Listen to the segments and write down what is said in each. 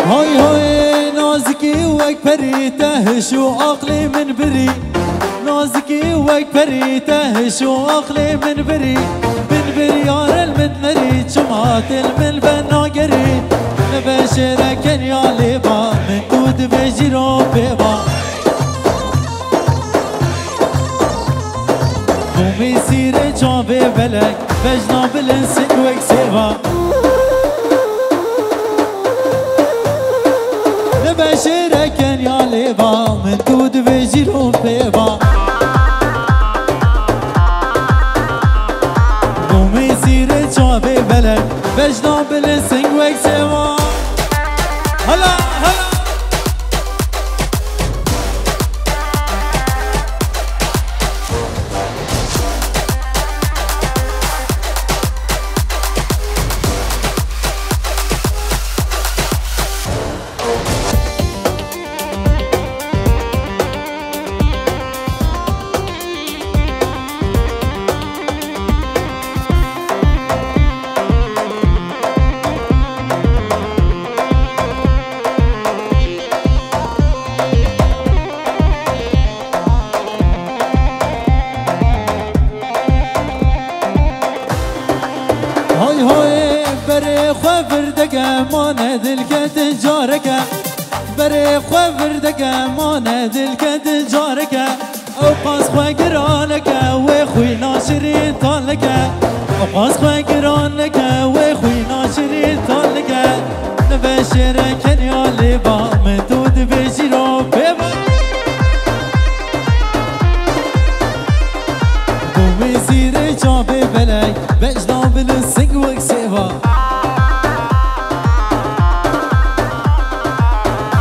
هاي هاي نازكي وكبري تهش وعقلي من بري نازكي وكبري تهش وعقلي من بري يار المدنري جمعات من بناقري نبشرك يا لبا من دود بجيرو بيبا قومي سيري جابي بلك بجنا بالنسك وكسيبا نبشرك يا لبا من دود بجيرو بيبا قومي سيري جابي بلك بجنا بالنسك وكسيبا هلا هلا هاي هاي بري خبر دقا ما ندلك تجارك بري خبر دقا ما ندلك تجارك او قاس خواقرانك وخوي ناشرين طالك او قاس خواقرانك وخوي ناشرين طالك نبشرك يا لبا من دود بجيرو بيبا قومي سيري جابي بلاي بجنا بالسق وكسيبا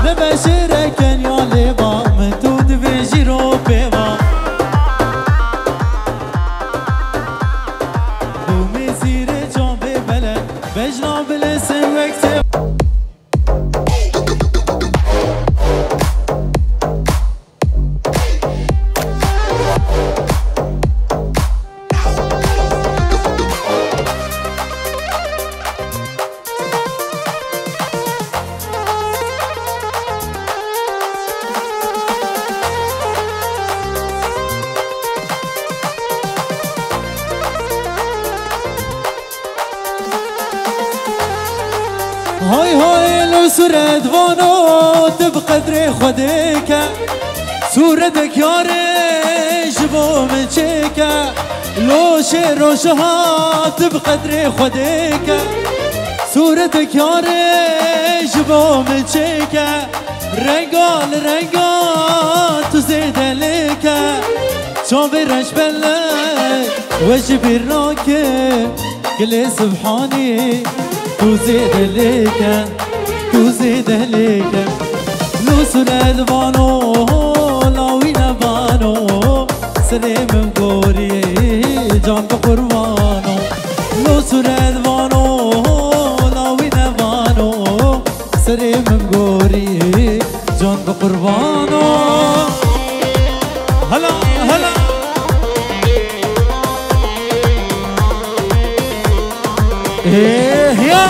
نبشرك يا لبا من دود بجيرو بيبا قومي سيري جابي بلاي بجنا بالسق وكسيبا هاي هاي لو سرد وانو تبقدر خديك سوردك ياري جبو من شيكا لو شير وشها تبقدر خديك سوردك ياري جبو من شيكا رنقال رنقال تزيد عليك شوفي رش بلك وجبي راكب قلي سبحاني توزيد ليك توزيد ليك لو سرد بانو لاوين بانو سليم مقوري جان بقربانو لو سرد بانو لاوين بانو سليم مقوري جان بقربانو هلا هلا ايه يا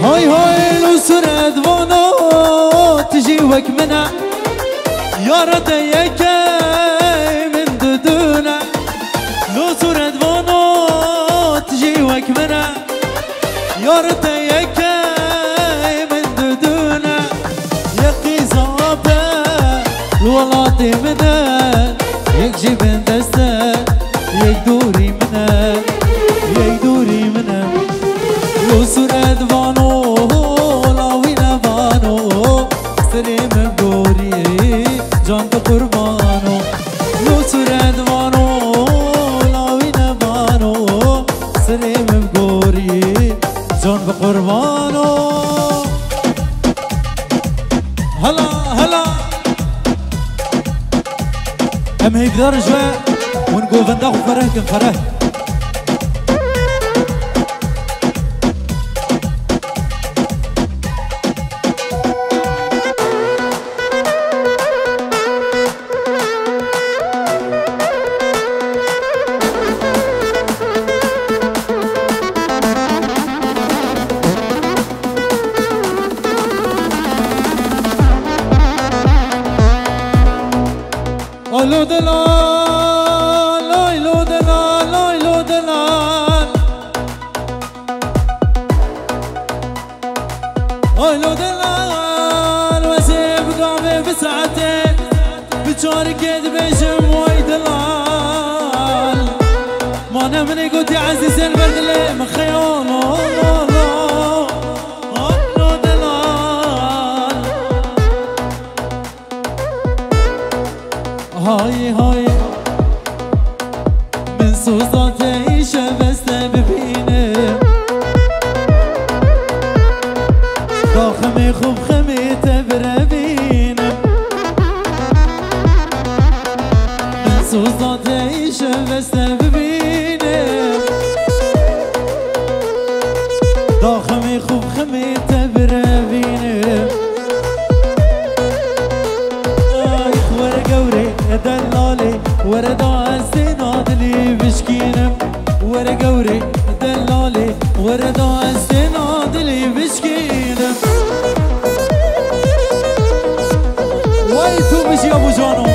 هاي هاي لو سرد وانو تجي وك منا يا رديك من دودونا لو سرد وانو تجي وك منا يا رديك من دودونا يقي زابا الولاتي منا يكجي من دستا يكدوري منا يكدوري منا لو سرد وانو لاوين بانو سليم مقوري جان بقربانو لو سرد وانو لاوين بانو سليم مقوري جان بقربانو هلا هلا ام هي بدار جوي ونقول فندق فرح كن فرح لو دلال لوي لو دلال لوي لو دلال لو دلال وسيب قامي بساعتين بتشارك يد بيشم وي دلال ما نمني قلت يا عزيز البرد لي مخيونه هاي هاي من صوصاتي شبست ببينه داخمي خوب خمي تبربينه من صوصاتي شبست ببينه داخمي خوب خمي تبربينه دلالي ورد عالسناد اللي بشكينم ورا قوري دلالي ورد عالسناد اللي بشكينم وايتو بشي ابو جانو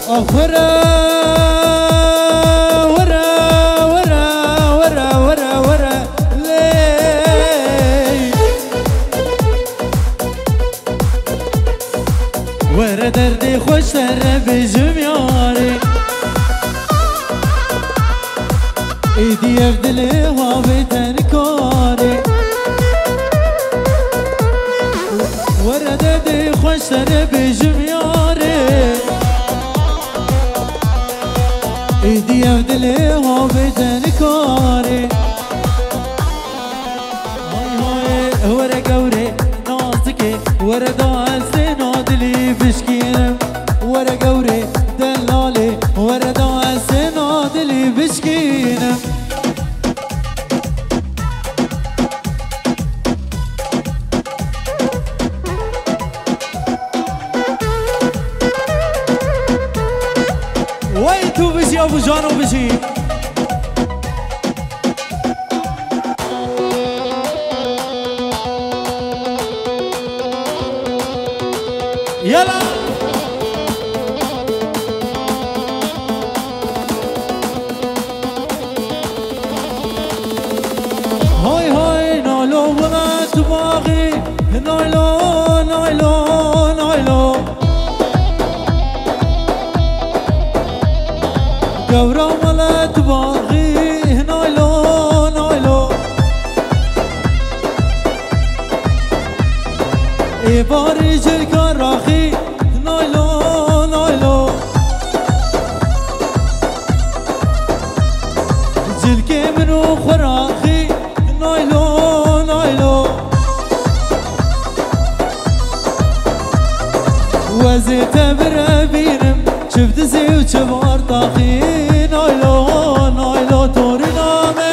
اخرى ورا دردي خوش ترى بجمياري ايدي افدلي هابي تنكاري ورا دردي خوش ترى بجمياري ايدي افدلي هابي تنكاري هاي هاي ورا قوري ناسكي ورا دعال سناد اللي بشكينم ورا قوري دلالي ورا دعال سناد اللي بشكينم ويتو بشي ابو جانو بشي يلا هاي هاي نايلو وما تباغي نايلو نايلو نايلو قورا ولا تباغي نايلو نايلو بارج الكراخي نايلو نايلو جلكي منو خراخي نايلو نايلو وزيت بربينم شفت زي وشبار طاخي نايلو نايلو توري نامي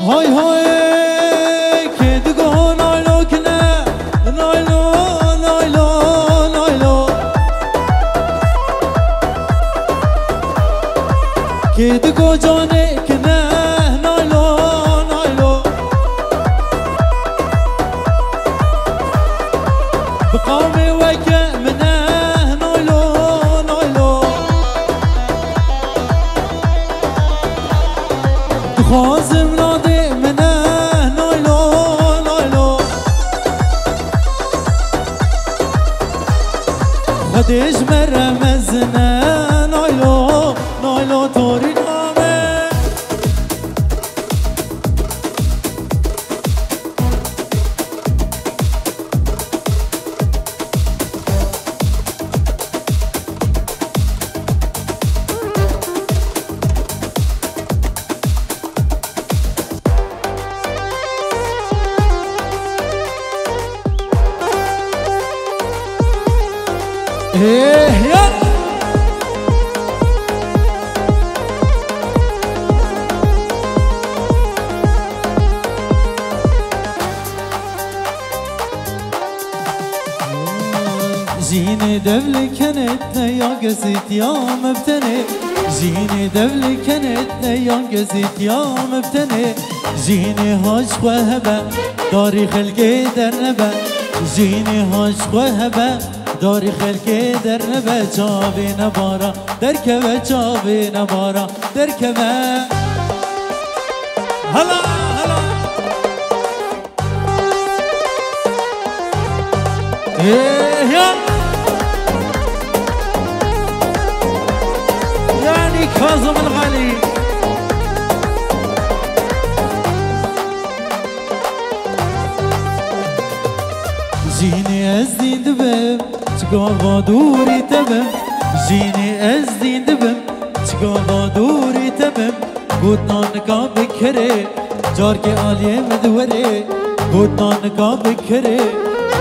هاي هاي كدقو نايلو كنا نايلو نايلو نايلو كدقو جاني كنا نايلو نايلو بقومي وكا منه نايلو نايلو خوازم نادی منه نایلو نایلو خودش مرمزنه نایلو نایلو توری نامه جيني دبل كانت يا قزيت يا مبتني جيني دبل كانت يا قزيت يا مبتني جيني هاش وهبة داري خلقي درنبة جيني هاش وهبة داري خلقي درنبة جابي نبارا دركبة جابي نبارا دركبة هلا هلا ايه يا يعني كاظم الغالي جيني ازدين دبم تقوى دوري تبم جيني ازدين دبم تقوى دوري تبم قوتنا نكا بكري جارك آلية مدوري قوتنا نكا بكري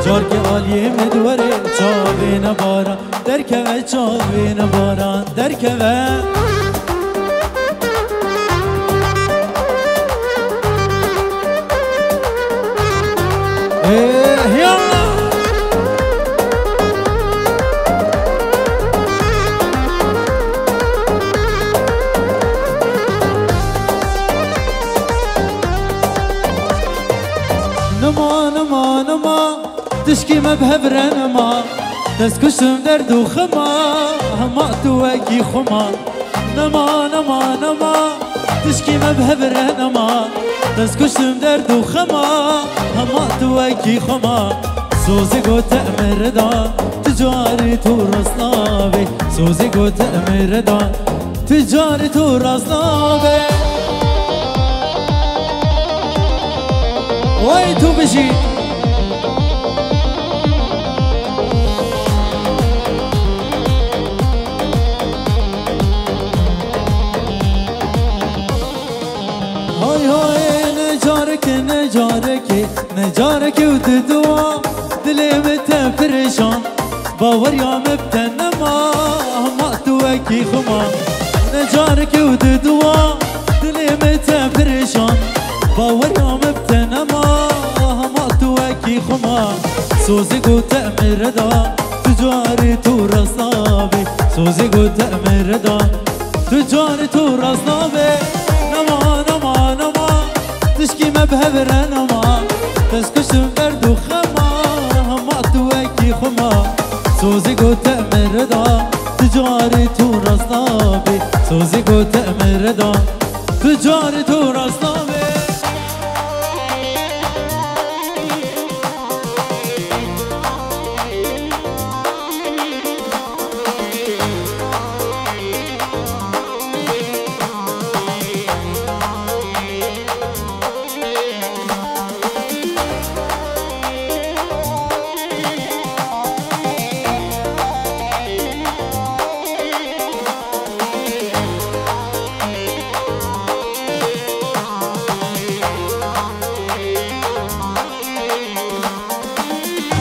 جارك آلية مدوري جاوي نبارا دركبه جاوي نبارا دركبه ايه يلا نما نما نما تشكي مبهبرة نما تسكشم درد وخما هما تواكي خما نما نما نما تشكي مبهبرة نما تسكشم درد وخما هما تواكي خما سوزي قوت أمر دا تجاري تورسنابي سوزي قوت أمر دا تجاري تورسنابي وای تو بشی های های نجارک نجارک نجارک و دوا دلم تفرشان باور یا مبتنما ما تو اکی خما نجارک و دوا دلم تفرشان باور یا مبتنما ما تو اکی خما سوزی گو تأمیر دا تجاری تو رسنابی سوزی گو تأمیر دا تجاری تو رسنابی نما نما نما تشکی مبهبره نما تسکشم درد و خما ما تو اکی خما سوزی گو تأمیر دا تجاری تو رسنابی سوزی گو تأمیر دا تجاری تو رسنابی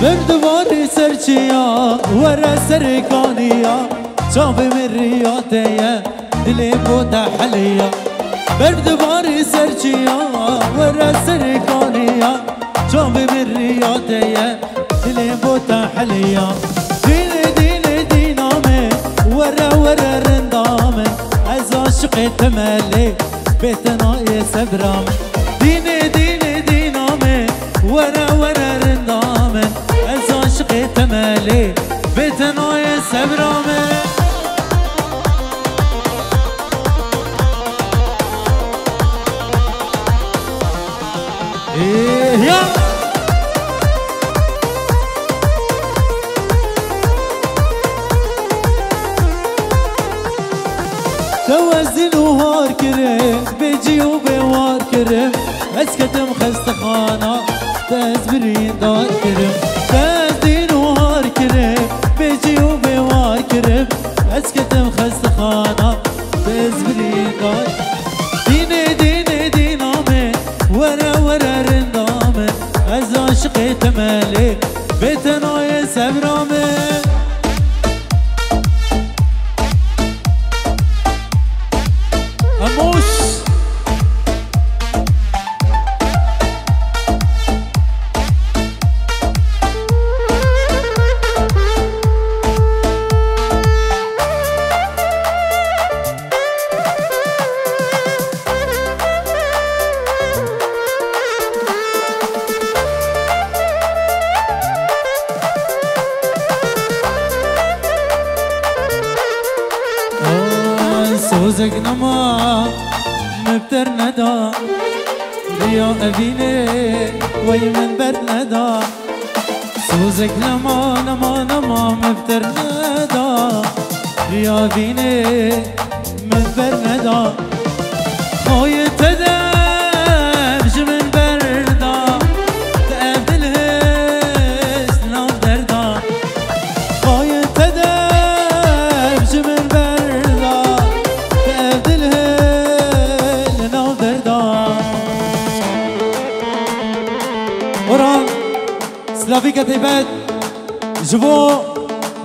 بردواري سرچيا ورا سركانيا شافي من رياتيا دلي بوتا حليا بردواري سرچيا ورا سركانيا شافي من رياتيا دلي بوتا حليا ديني ديني دينامي ورا ورا رندامي عز عشقي تملي بيتنا يسبرام ديني ديني دينامي ورا ورا رندامي عشقي تمالي بيتنا يسبرامي توزن وهار كرم بيجي وبوار كرم اسكتم خست خانه تزبرين دار كرم توزن وهار كرم بيجي وبوار كرم اسكتم خست خانه تزبرين دار ديني ديني دينامن ورا ورا رندامن از عاشقي تمالي بتناي سبرامن اموش سوزك نما مبتر ندا ريا أبيني وي من بر ندا سوزك نما نما نما مبتر ندا ريا أبيني من بر ندا خوي تدبج من بردا تقبل هس نام دردا خوي تدبج من بردا وران سلافي كتيبات جبو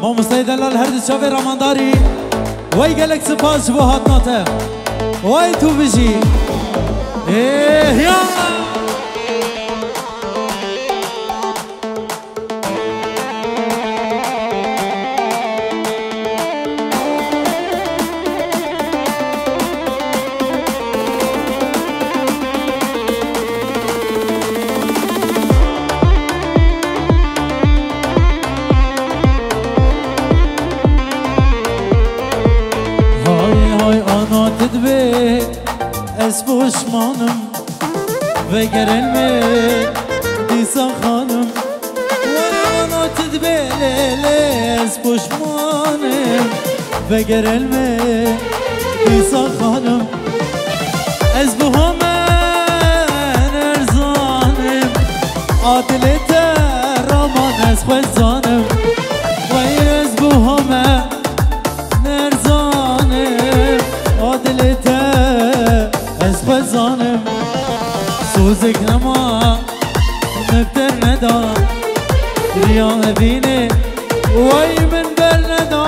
مو مستعد دلال هرد شافي رمانداري واي قالك سباس جبو هاتناته واي تو بيجي ايه يلا اسبوش مانم وگر علمي ديسا خانم وانا تدبيل اسبوش مانم وگر علمي ديسا خانم اسبوها من ارزانم عادلت رامان اسخوش زانم وی اسبوها من ارزانم عادلت بزانم سوزك نما مبتر ندا ريا أبيني وي من بر ندا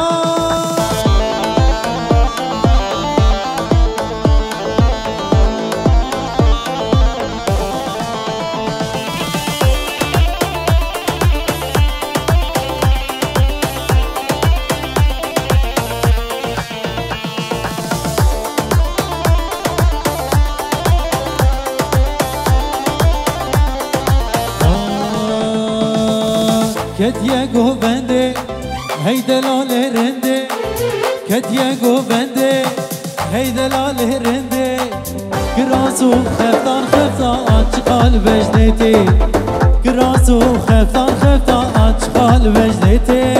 كتيا قوبندي هي دلال رندي كتيا قوبندي هي دلال رندي كراسو خفتان خفتان اشقال بجنتي كراسو خفتان خفتان اشقال بجنتي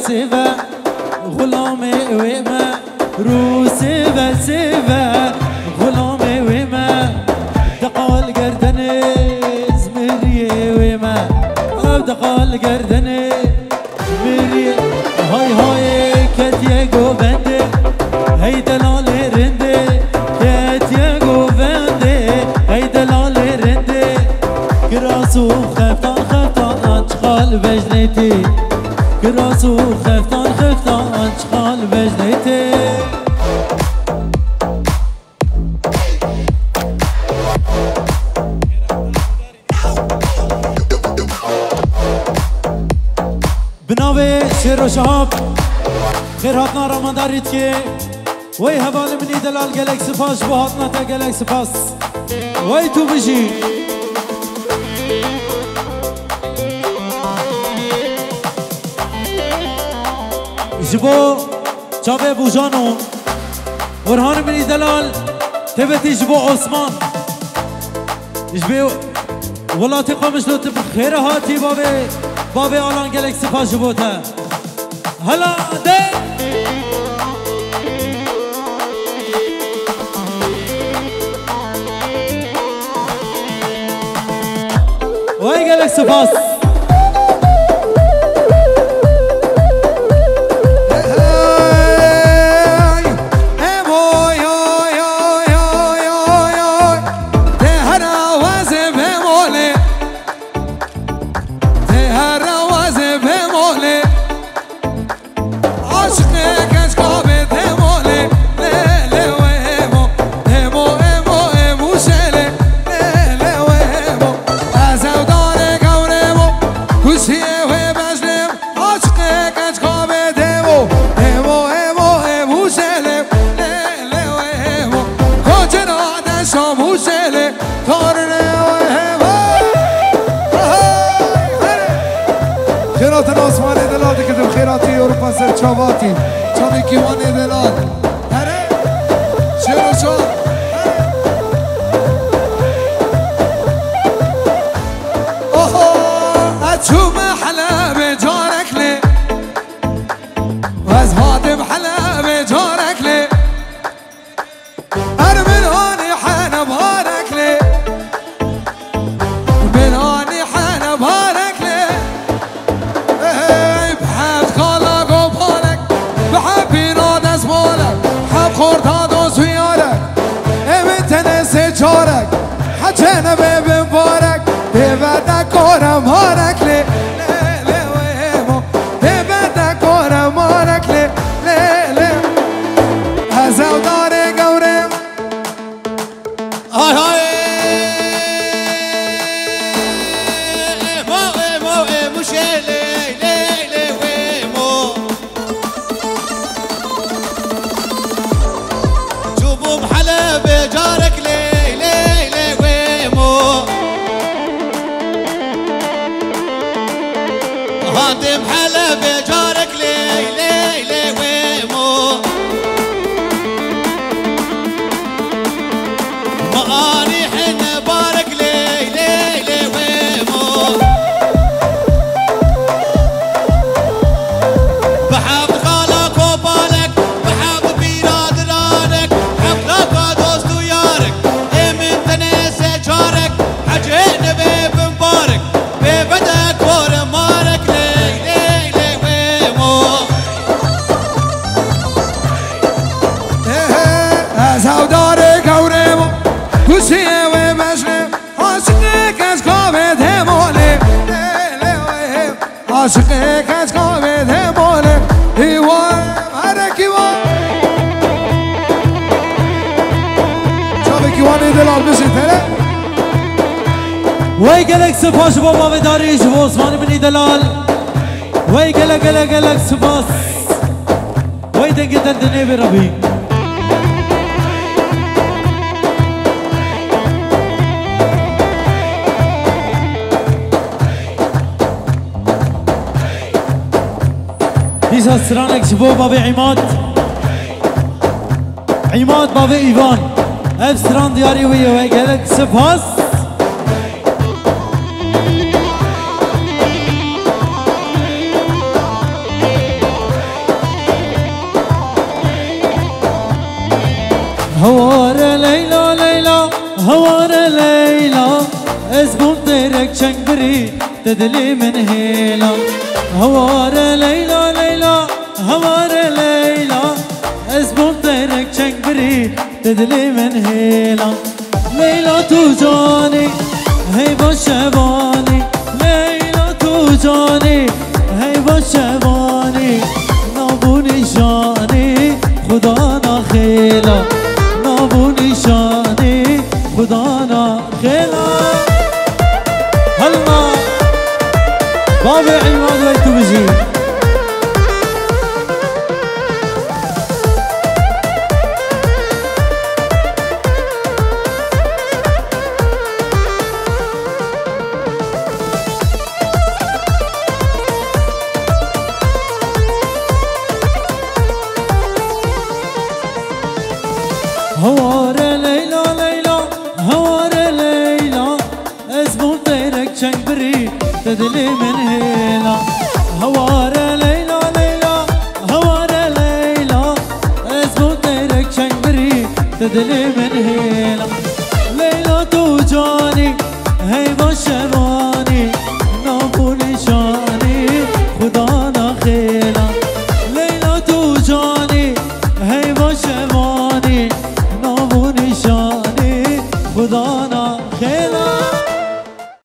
سيفا غلامي وما روسي سيفا غلامي وما دقال قردني زمري وما دقال قردني زمري هاي كتيا قوبندي هاي دلال رندي كتيا قوبندي هاي دلال رندي كراسو خفتان خفتان اشقال بجنتي كراسو خفتان خفتان اشقال بجنتي بناوي شير وشهاب خير هاتنا رمضان ريتكي وي هبال مني دلال جالكسي فاش بو هاتنا تا جالكسي فاس وي تو بجي جبو چاوه بوجانو ورهان بني دلال تبتي جبو عثمان جبو ولاتي قامش لو بخير هاتي بابي آلان گلک سپاس جبوتا هلا ده وای گلک سپاس چاواتی چاوی کیوانی دلال هره شیرو شد اوه اتشوم حلب جارك لي واز هادم حلب جارك لي ارمنوني حنا بارك لي منوني حنا بارك لي بحب خالق وبالك بحب يناد اسمالك بحب خورتاد وزويارك امت نسي جارك حجينا بمبارك ببدك كورم هارك لي لي ويمو ببدك كورم هارك لي لي هزاو داري قورم هاي هاي هادم حلب جارك لي لي لي ويمو ماني حن بارك لي لي لي ويمو بحب خالك وبالك بحب بيراد رانك حفلك دوست ويارك من تنسى جارك حجينا بمبارك ببدك ورمارك زوداري قوريمو كوسيه ومشرب عاشقك اشقابت همولي عاشقك اشقابت همولي ايوان هرك ايوان شابك ايواني دلال بشي تره وای گلک سپاس بابا بداریش و عثمان بنی دلال وای گلک سپاس وای دنگی دندنه برابی دیز هسترانک شبو بابا عماد بابا ایوان افسران دیاری وی گلک سپاس هوار ليلى ليلى هوار ليلى اسبوع ترك شنبري تدلي من هيلا هوار ليلى ليلى هوار ليلى اسبوع ترك شنبري تدلي من هيلا ليلى توجاني هيبة شباني ليلى توجاني هيبة شباني نابوني شاني خدانا خيلا نابوني شاني خدانا خيلا هلا بابا عماد ويتو بجي بري تدلي من هيلا هوار ليلى ليلى هوار ليلى اسبوت غيرك شين بري تدلي من هيلا ليلى تو جاني هي باش